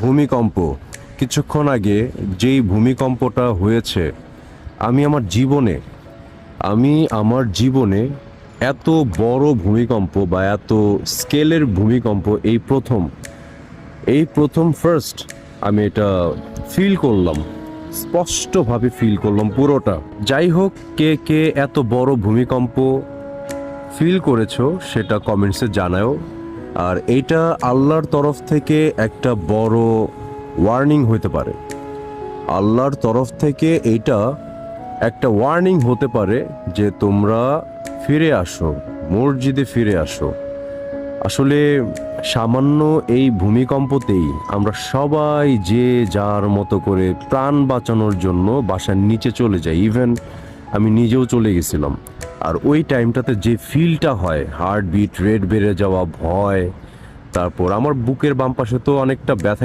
ভূমিকম্প কিছুক্ষণ আগে যেই ভূমিকম্পটা হয়েছে আমি আমার জীবনে এত বড় ভূমিকম্প বা এত স্কেলের ভূমিকম্প এই প্রথম ফার্স্ট আমি এটা ফিল করলাম, স্পষ্টভাবে ফিল করলাম পুরোটা। যাই হোক, কে কে এত বড় ভূমিকম্প ফিল করেছো সেটা কমেন্টসে জানাও। আর এইটা আল্লাহর তরফ থেকে একটা বড় ওয়ার্নিং হতে পারে। আল্লাহর তরফ থেকে এইটা একটা ওয়ার্নিং হতে পারে যে তোমরা ফিরে আসো, মসজিদে ফিরে আসো। আসলে সামান্য এই ভূমিকম্পতেই আমরা সবাই যে যার মতো করে প্রাণ বাঁচানোর জন্য বাসার নিচে চলে যাই। ইভেন আমি নিজেও চলে গেছিলাম। আর ওই টাইমটাতে যে ফিলটা হয়, হার্টবিট রেট বেড়ে যাওয়া, ভয়, তারপর আমার বুকের বাম পাশে তো অনেকটা ব্যথাই